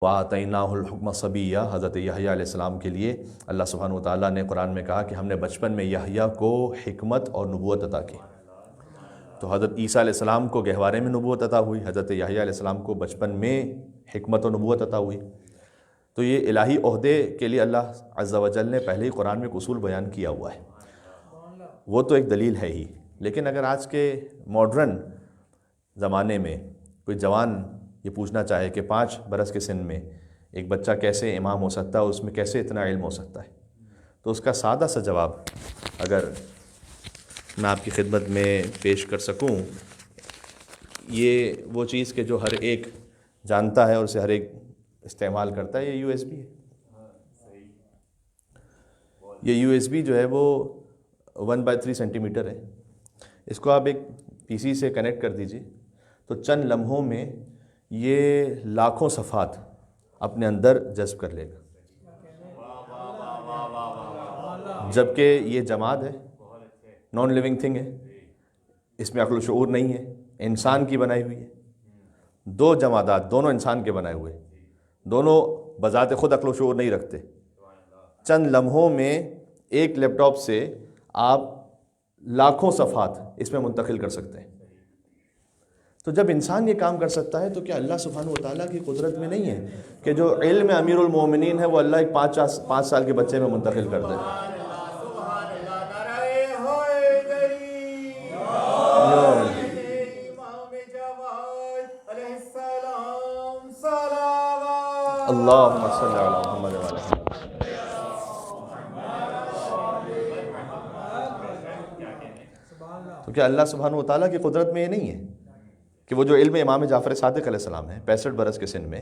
وَآتَيْنَاهُ الْحُكْمَ صَبِيًّا، حضرت یحییٰ علیہ السلام کے لیے اللہ سبحانہ وتعالیٰ نے قرآن میں کہا کہ ہم نے بچپن میں یحییٰ کو حکمت اور نبوت عطا کی۔ تو حضرت عیسیٰ علیہ السلام کو گہوارے میں نبوت عطا ہوئی، حضرت یحییٰ علیہ السلام کو بچپن میں حکمت و نبوت عطا ہوئی۔ تو یہ الہی عہدے کے لیے اللہ عز و جل نے پہلے ہی قرآن میں ایک اصول بیان کیا ہوا ہے، وہ تو ایک دلیل ہے ہی۔ لیکن اگر آج کے ماڈرن زمانے میں کوئی جوان یہ پوچھنا چاہے کہ 5 برس کے سن میں ایک بچہ کیسے امام ہو سکتا ہے، اس میں کیسے اتنا علم ہو سکتا ہے، تو اس کا سادہ سا جواب اگر میں آپ کی خدمت میں پیش کر سکوں، یہ وہ چیز کہ جو ہر ایک جانتا ہے اور اسے ہر ایک استعمال کرتا ہے، یہ یو ایس بی ہے۔ یہ یو ایس بی جو ہے وہ 1/3 سینٹی میٹر ہے۔ اس کو آپ ایک پی سی سے کنیکٹ کر دیجئے تو چند لمحوں میں یہ لاکھوں صفحات اپنے اندر جذب کر لے گا، جبکہ یہ جماد ہے، نان لیونگ تھنگ ہے، اس میں عقل و شعور نہیں ہے، انسان کی بنائی ہوئی ہے۔ 2 جمادات دونوں انسان کے بنائے ہوئے، دونوں بذات خود عقل و شعور نہیں رکھتے، چند لمحوں میں ایک لیپ ٹاپ سے آپ لاکھوں صفحات اس میں منتقل کر سکتے ہیں۔ تو جب انسان یہ کام کر سکتا ہے تو کیا اللہ سبحانہ وتعالیٰ کی قدرت میں نہیں ہے کہ جو علم امیر المومنین ہے وہ اللہ ایک 5 سال کے بچے میں منتقل کر دے؟ اللہم صلی علی محمد وعلی محمد۔ تو کیا اللہ سبحانہ وتعالیٰ کی قدرت میں یہ نہیں ہے کہ وہ جو علم امام جعفر صادق علیہ السلام ہے 65 برس کے سن میں،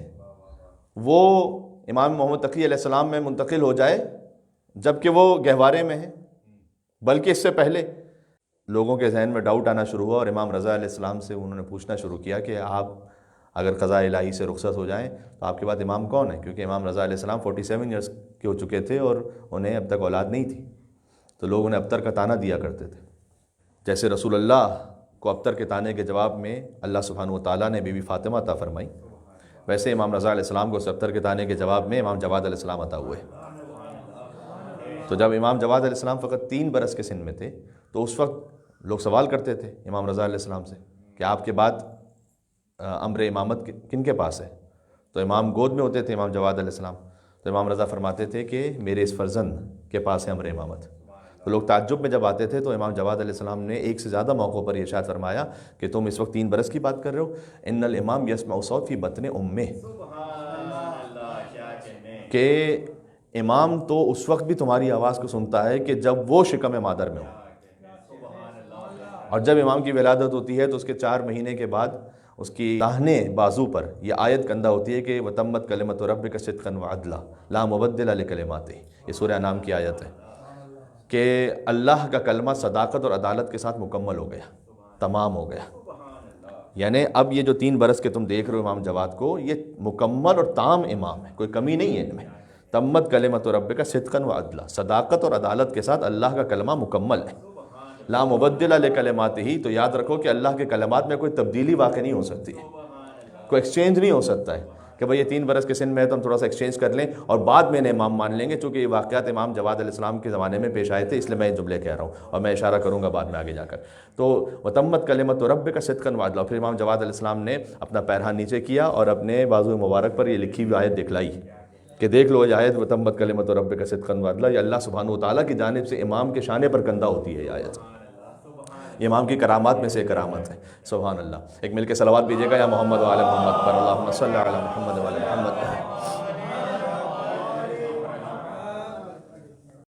وہ امام محمد تقی علیہ السلام میں منتقل ہو جائے جبکہ وہ گہوارے میں ہیں؟ بلکہ اس سے پہلے لوگوں کے ذہن میں ڈاؤٹ آنا شروع ہوا اور امام رضا علیہ السلام سے انہوں نے پوچھنا شروع کیا کہ آپ اگر قضاء الہی سے رخصت ہو جائیں تو آپ کے بعد امام کون ہے؟ کیونکہ امام رضا علیہ السلام 47 ایئرس کے ہو چکے تھے اور انہیں اب تک اولاد نہیں تھی، تو لوگ انہیں ابتر کا تانا دیا کرتے تھے۔ جیسے رسول اللہ کو ابتر کے تانے کے جواب میں اللہ سبحانہ وتعالیٰ نے بی بی فاطمہ عطا فرمائی، ویسے امام رضا علیہ السلام کو اس ابتر کے تانے کے جواب میں امام جواد علیہ السلام عطا ہوئے۔ تو جب امام جواد علیہ السلام فقط 3 برس کے سن میں تھے تو اس وقت لوگ سوال کرتے تھے امام رضا علیہ السلام سے کہ آپ کے بعد امر امامت کن کے پاس ہے؟ تو امام گود میں ہوتے تھے امام جواد علیہ السلام، تو امام رضا فرماتے تھے کہ میرے اس فرزند کے پاس ہے امر امامت۔ تو لوگ تعجب میں جب آتے تھے تو امام جواد علیہ السلام نے ایک سے زیادہ موقعوں پر یہ ارشاد فرمایا کہ تم اس وقت 3 برس کی بات کر رہے ہو، ان الامام یسمع صوت فی بطن امہ، کہ امام تو اس وقت بھی تمہاری آواز کو سنتا ہے کہ جب وہ شکم مادر میں ہو، اور جب امام کی ولادت ہوتی ہے تو اس کے 4 مہینے کے بعد اس کی داہنے بازو پر یہ آیت کندہ ہوتی ہے کہ وتمت کلمۃ ربک صدقا وعدلا لا مبدل لکلماتہ، یہ سورہ انعام کی آیت ہے کہ اللہ کا کلمہ صداقت اور عدالت کے ساتھ مکمل ہو گیا، تمام ہو گیا۔ یعنی اب یہ جو 3 برس کے تم دیکھ رہے ہو امام جواد کو، یہ مکمل اور تام امام ہے، کوئی کمی نہیں ہے ان میں۔ تمت کلمۃ ربک صدقا وعدلا، صداقت اور عدالت کے ساتھ اللہ کا کلمہ مکمل ہے۔ لا مبدل لکلماتہ، تو یاد رکھو کہ اللہ کے کلمات میں کوئی تبدیلی واقع نہیں ہو سکتی، کوئی ایکسچینج نہیں ہو سکتا ہے کہ بھئی یہ 3 برس کے سن میں ہے تو ہم تھوڑا سا ایکسچینج کر لیں اور بعد میں انہیں امام مان لیں گے، چونکہ یہ واقعات امام جواد علیہ السلام کے زمانے میں پیش آئے تھے، اس لیے میں یہ جملے کہہ رہا ہوں اور میں اشارہ کروں گا بعد میں آگے جا کر۔ تو وتمت کلمۃ ربک صدقا وعدلا، پھر امام جواد علیہ السلام نے اپنا پیرہن نیچے کیا اور اپنے بازو مبارک پر یہ لکھی ہوئی آیت دکھلائی کہ دیکھ لو یہ آیت وتمت کلمۃ ربک صدقا وعدلا، یہ اللہ سبحانہ وتعالیٰ کی جانب سے امام کے شانے پر کندہ ہوتی ہے یہ آیت، یہ امام کی کرامات میں سے کرامت ہے۔ سبحان اللہ۔ ایک مل کے صلوات بھیجیے گا یا محمد وعلی محمد پر، اللہم صلی علی محمد وعلی محمد۔